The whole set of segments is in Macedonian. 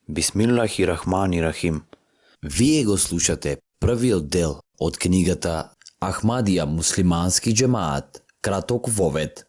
Бисмиллахи-рахмани-рахим. Вие го слушате првиот дел од книгата Ахмадија муслимански џемаат, краток вовед.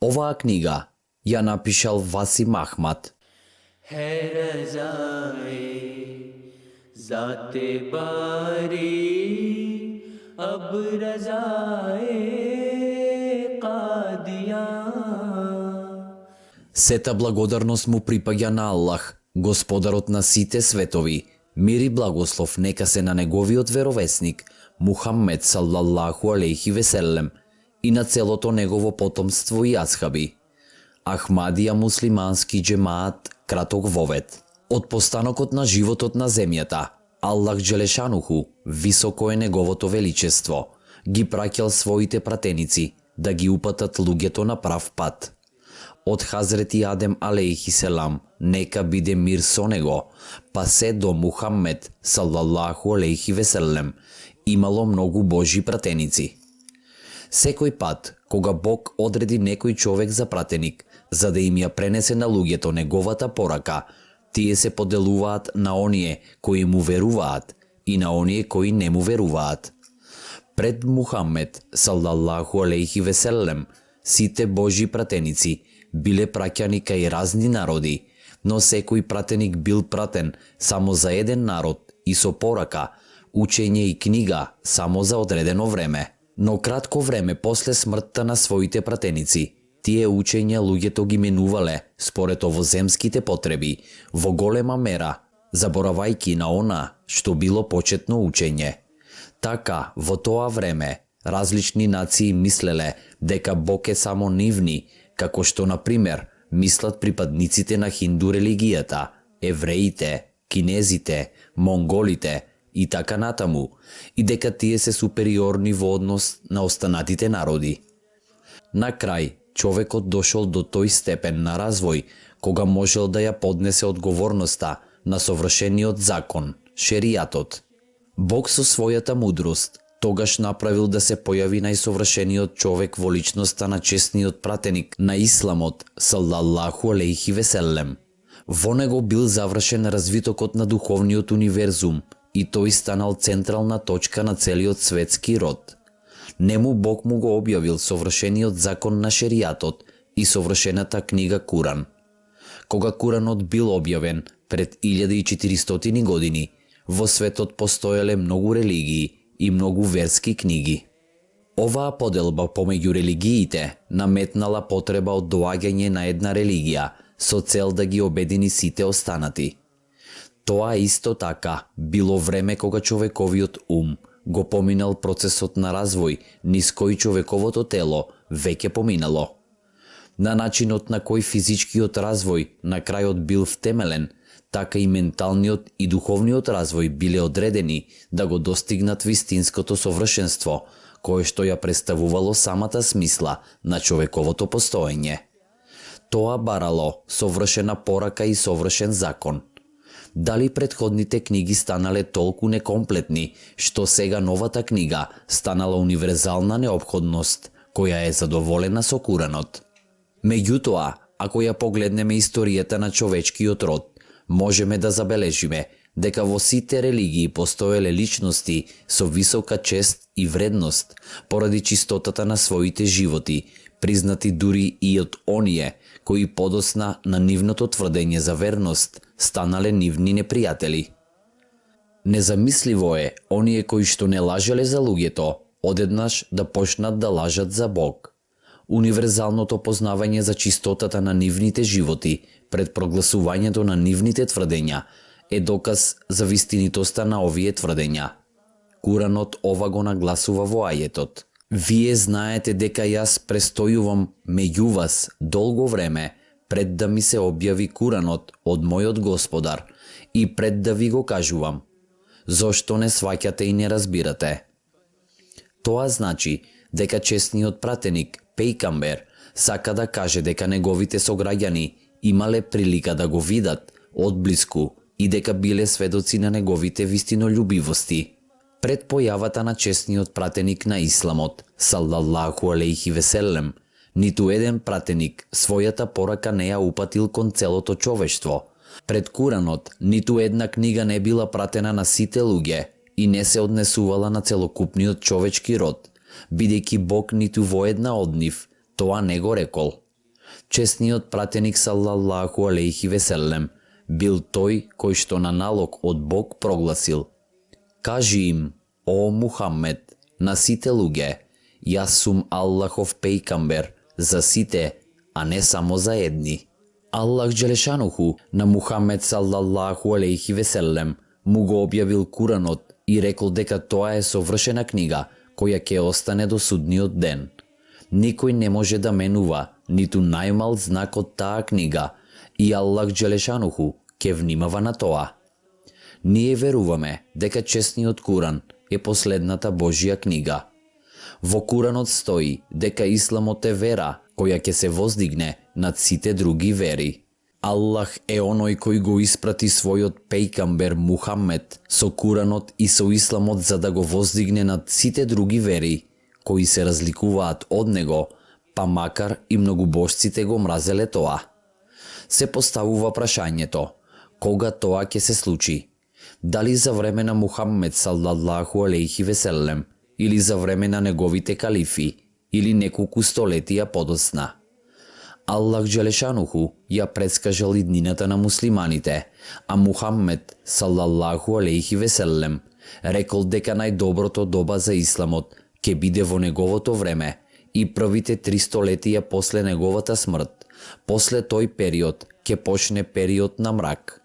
Оваа книга ја напишал Васим Ахмад. है रज़ाए ज़ाते बारी अब रज़ाए क़ादियाँ. Сета благодарност му припаѓа на Аллах, Господарот на сите светови. Мир и благослов нека се на неговиот веровесник Мухаммед саллаллаху алейхи веселем и на целото негово потомство и асхаби. Ахмадија муслимански џемаат, краток вовед. Од постанокот на животот на земјата, Аллах Джелешануху, високо е неговото величество, ги праќал своите пратеници да ги упатат луѓето на прав пат. Од Хазрети Адем алейхи селам, нека биде мир со него, па се до Мухаммед саллаллаху алейхи веселем, имало многу Божи пратеници. Секој пат, кога Бог одреди некој човек за пратеник, за да им ја пренесе на луѓето неговата порака, тие се поделуваат на оние кои му веруваат и на оние кои не му веруваат. Пред Мухаммед саллаллаху алейхи веселем, сите Божи пратеници биле праќани кај разни народи, но секој пратеник бил пратен само за еден народ и со порака, учење и книга само за одредено време. Но кратко време после смртта на своите пратеници, тие учења луѓето ги менувале според овоземските потреби, во голема мера, заборавајки на она што било почетно учење. Така, во тоа време, различни нации мислеле дека Бог е само нивни, како што, на пример, мислат припадниците на хинду религијата, евреите, кинезите, монголите и така натаму, и дека тие се супериорни во однос на останатите народи. На крај, човекот дошол до тој степен на развој, кога можел да ја поднесе одговорноста на совршениот закон, шеријатот. Бог со својата мудрост тогаш направил да се појави најсовршениот човек во личноста на честниот пратеник на Исламот, саллаллаху алейхи веселем. Во него бил завршен развитокот на духовниот универзум и тој станал централна точка на целиот светски род. Нему Бог му го објавил совршениот закон на шеријатот и совршената книга Куран. Кога Куранот бил објавен пред 1400 години, во светот постоеле многу религии и многу верски книги. Оваа поделба помеѓу религиите наметнала потреба од доаѓање на една религија со цел да ги обедини сите останати. Тоа исто така било време кога човековиот ум го поминал процесот на развој низ кој човековото тело веќе поминало. На начинот на кој физичкиот развој на крајот бил втемелен, така и менталниот и духовниот развој биле одредени да го достигнат вистинското совршенство, кое што ја представувало самата смисла на човековото постоење. Тоа барало совршена порака и совршен закон. Дали предходните книги станале толку некомплетни, што сега новата книга станала универзална неопходност, која е задоволена со Куранот. Меѓутоа, ако ја погледнеме историјата на човечкиот род, можеме да забележиме дека во сите религии постоеле личности со висока чест и вредност поради чистотата на своите животи, признати дури и од оние кои подосна на нивното тврдење за верност станале нивни непријатели. Незамисливо е оние кои што не лажеле за луѓето, одеднаш да почнат да лажат за Бог. Универзалното познавање за чистотата на нивните животи пред прогласувањето на нивните тврдења е доказ за вистинитоста на овие тврдења. Куранот ова го нагласува во ајетот. Вие знаете дека јас престојувам меѓу вас долго време пред да ми се објави Куранот од мојот Господар и пред да ви го кажувам. Зошто не сваќате и не разбирате? Тоа значи дека честниот пратеник, Пејкамбер, сака да каже дека неговите сограѓани имале прилика да го видат одблиску и дека биле сведоци на неговите вистинолюбивости. Пред појавата на честниот пратеник на Исламот, саллаллаху алейхи веселем, ниту еден пратеник својата порака не ја упатил кон целото човештво, Пред Куранот, ниту една книга не била пратена на сите луѓе и не се однесувала на целокупниот човечки род, бидејќи Бог ниту во една од нив тоа не го рекол. Чесниот пратеник салаллаху алейхи веселем бил тој кој што на налог од Бог прогласил: кажи им, о Мухаммед, на сите луѓе, јас сум Аллахов пејкамбер за сите, а не само за едни. Аллах Джелешануху на Мухаммед салаллаху алейхи веселем му го објавил Куранот и рекол дека тоа е совршена книга која ќе остане до судниот ден. Никој не може да менува ниту најмал знак од таа книга и Аллах Джелешануху ќе внимава на тоа. Ние веруваме дека честниот Куран е последната Божја книга. Во Куранот стои дека Исламот е вера која ќе се воздигне над сите други вери. Аллах е оној кој го испрати својот пејкамбер Мухаммед со Куранот и со Исламот за да го воздигне над сите други вери кои се разликуваат од него, па макар и многубожците го мразеле тоа. Се поставува прашањето, кога тоа ќе се случи? Дали за време на Мухаммед салаллаху алейхи веселем, или за време на неговите калифи, или неколку столетија подоцна? Аллах Джелешануху ја предскажал иднината на муслиманите, а Мухаммед салаллаху алейхи веселем рекол дека најдоброто доба за Исламот ќе биде во неговото време и првите 3 столетија после неговата смрт. После тој период ќе почне период на мрак.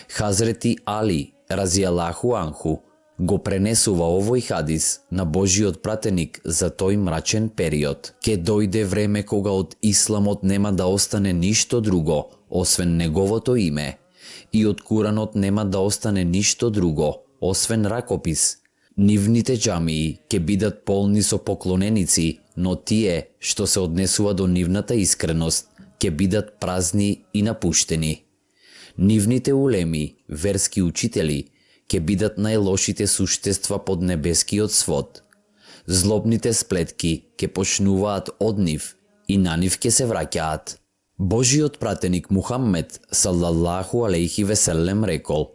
Хазрети Али разијалаху анху го пренесува овој хадис на Божиот пратеник за тој мрачен период. Ке дојде време кога од Исламот нема да остане ништо друго, освен неговото име, и од Куранот нема да остане ништо друго, освен ракопис. Нивните џамии ќе бидат полни со поклоненици, но тие што се однесува до нивната искреност ќе бидат празни и напуштени. Нивните улеми, верски учители, ќе бидат најлошите суштества под небескиот свод. Злобните сплетки ќе почнуваат од нив и на нив ќе се враќаат. Божиот пратеник Мухаммед салаллаху алейхи веселем рекол: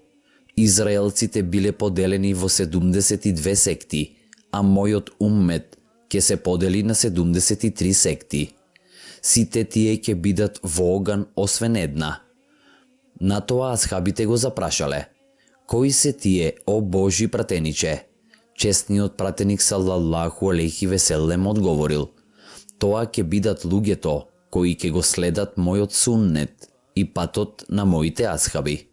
Израелците биле поделени во 72 секти, а мојот уммет ќе се подели на 73 секти. Сите тие ќе бидат во оган освен една. На тоа асхабите го запрашале: кои се тие, о Божи пратениче? Честниот пратеник салаллаху алейхи веселем одговорил: тоа ќе бидат луѓето кои ќе го следат мојот суннет и патот на моите асхаби.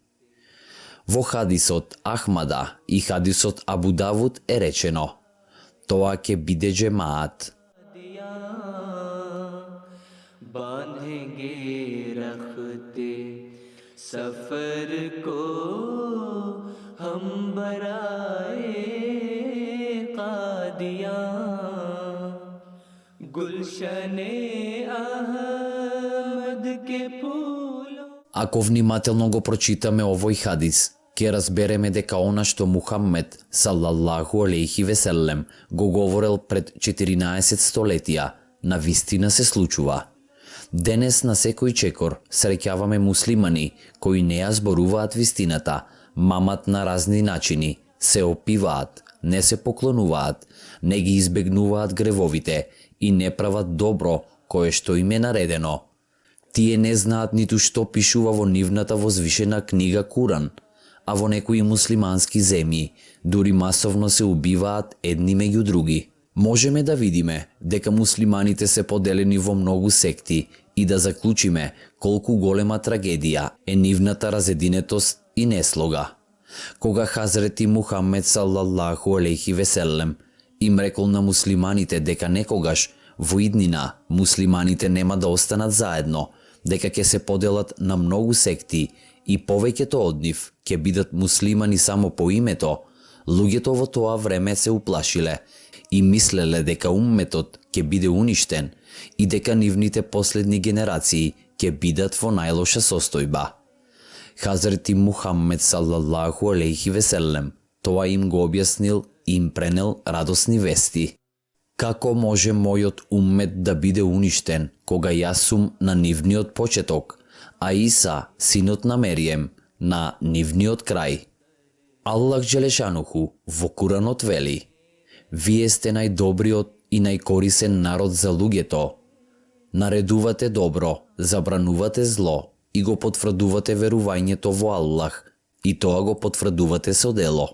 Во хадисот Ахмада и хадисот Абу Давуд е речено: тоа ќе биде џемаат. सफर को हम बराए कादियां गुलशने अहमद के फूलों. Ако внимателно го прочитаме овој хадис, ќе разбереме дека она што Мухаммед салаллаху алейхи веселем го говорел пред 14 столетија, на вистина се случува. Денес на секој чекор среќаваме муслимани кои не ја зборуваат вистината, мамат на разни начини, се опиваат, не се поклонуваат, не ги избегнуваат гревовите и не прават добро кое што им е наредено. Тие не знаат ниту што пишува во нивната возвишена книга Куран, а во некои муслимански земји дури масовно се убиваат едни меѓу други. Можеме да видиме дека муслиманите се поделени во многу секти и да заклучиме колку голема трагедија е нивната разединетост и неслога. Кога Хазрети Мухаммед салаллаху алейхи веселем им рекол на муслиманите дека некогаш во иднина муслиманите нема да останат заедно, дека ќе се поделат на многу секти и повеќето од нив ќе бидат муслимани само по името, луѓето во тоа време се уплашиле и мислеле дека умметот ќе биде уништен и дека нивните последни генерации ќе бидат во најлоша состојба. Хазрети Мухаммед салаллаху алейхи веселем тоа им го објаснил и им пренел радосни вести. Како може мојот уммет да биде уништен кога јас сум на нивниот почеток, а Иса, синот на Мерием, на нивниот крај. Аллах Джелешануху во Куранот вели: Вие сте најдобриот и најкорисен народ за луѓето. Наредувате добро, забранувате зло и го потврдувате верувањето во Аллах, и тоа го потврдувате со дело.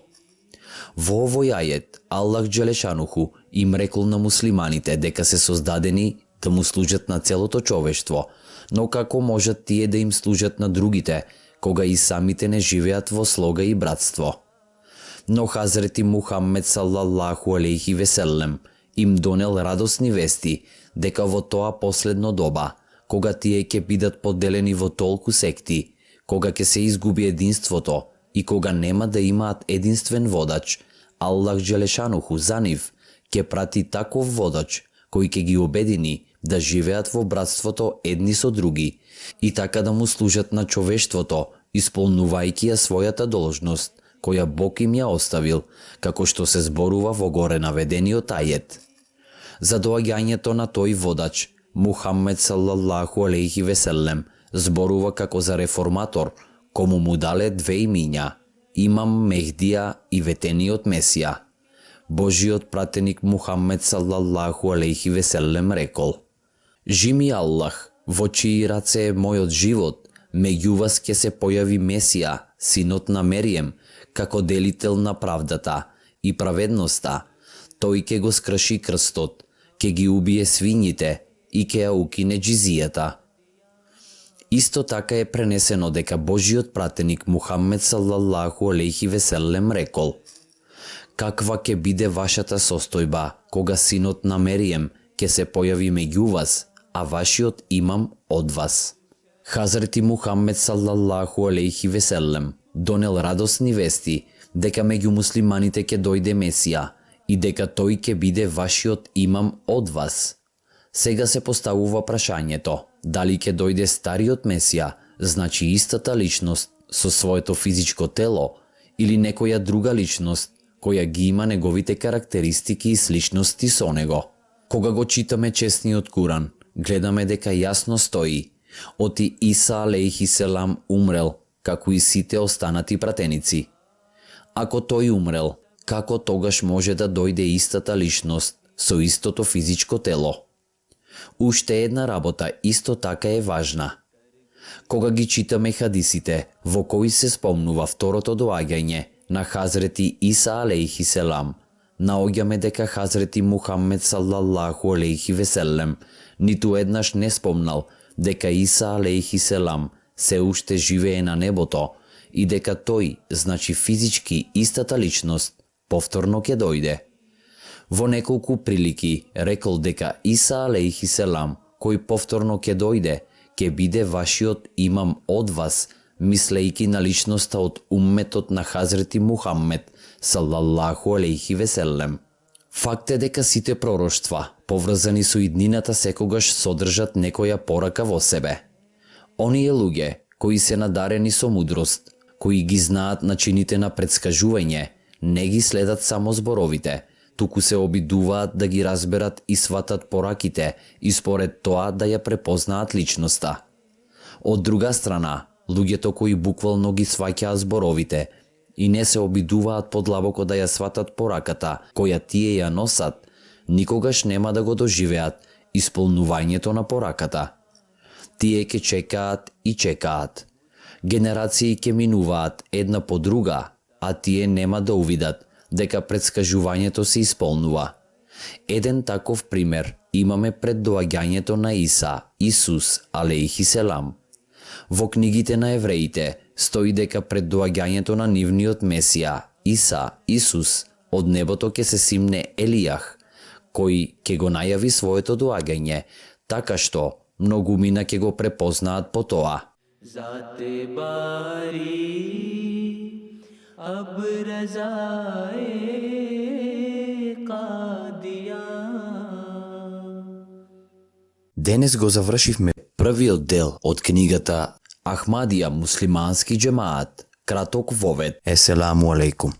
Во овој ајет, Аллах Джелешануху им рекол на муслиманите дека се создадени да му служат на целото човештво, но како можат тие да им служат на другите, кога и самите не живеат во слога и братство? Но Хазрети Мухаммед салаллаху алейхи веселем им донел радосни вести дека во тоа последно доба, кога тие ќе бидат поделени во толку секти, кога ќе се изгуби единството и кога нема да имаат единствен водач, Аллах Джелешануху за нив ќе прати таков водач кој ќе ги обедини да живеат во братството едни со други и така да му служат на човештвото, исполнувајќи ја својата должност, која Бог им ја оставил, како што се зборува во горе наведениот ајет. За доаѓањето на тој водач, Мухаммед салаллаху алейхи веселем зборува како за реформатор, кому му дале две имиња: Имам Мехдија и ветениот Месија. Божиот пратеник Мухаммед салаллаху алейхи веселем рекол: Жими Аллах, во чии раце е мојот живот, меѓу вас ќе се појави Месија, синот на Мерием, како делител на правдата и праведноста. Тој ќе го скрши крстот, ќе ги убие свињите и ќе ја укине џизијата. Исто така е пренесено дека Божиот пратеник Мухаммед салаллаху алейхи веселем рекол: Каква ќе биде вашата состојба кога синот на Мерием ќе се појави меѓу вас, а вашиот имам од вас? Хазрети Мухаммед салаллаху алейхи веселем донел радосни вести дека меѓу муслиманите ќе дојде Месија и дека тој ќе биде вашиот имам од вас. Сега се поставува прашањето: дали ќе дојде стариот Месија, значи истата личност со своето физичко тело, или некоја друга личност која ги има неговите карактеристики и сличности со него? Кога го читаме честниот Куран, гледаме дека јасно стои: оти Иса алейхи селам умрел, како и сите останати пратеници. Ако тој умрел, како тогаш може да дојде истата личност со истото физичко тело? Уште една работа исто така е важна. Кога ги читаме хадисите во кои се спомнува второто доаѓање на Хазрети Иса алейхи селам, наоѓаме дека Хазрети Мухаммед салаллаху алейхи веселем ниту еднаш не спомнал дека Иса алейхи селам се уште живее на небото и дека тој, значи физички истата личност, повторно ќе дојде. Во неколку прилики рекол дека Иса алейхи селам, кој повторно ќе дојде, ќе биде вашиот имам од вас, мислејќи на личноста од умметот на Хазрети Мухаммед салаллаху алейхи веселем. Факт е дека сите пророштва, поврзани со иднината, секогаш содржат некоја порака во себе. Оние луѓе кои се надарени со мудрост, кои ги знаат начините на предскажување, не ги следат само зборовите, туку се обидуваат да ги разберат и сватат пораките и според тоа да ја препознаат личноста. Од друга страна, луѓето кои буквално ги сваќаат зборовите и не се обидуваат подлабоко да ја сватат пораката која тие ја носат, никогаш нема да го доживеат исполнувањето на пораката. Тие ќе чекаат и чекаат. Генерации ќе минуваат една по друга, а тие нема да увидат дека предскажувањето се исполнува. Еден таков пример имаме пред доаѓањето на Иса, Исус алейхи селам. Во книгите на евреите стои дека пред доаѓањето на нивниот Месија, Иса, Исус, од небото ќе се симне Елијах, кој ќе го најави своето доаѓање, така што многумина ќе го препознаат по тоа. ज़ाते बारी अब रज़ाए क़ादिया. Денес го завршивме првиот дел од книгата Ахмадија муслимански џемаат, краток вовед. Еселаму алейкум.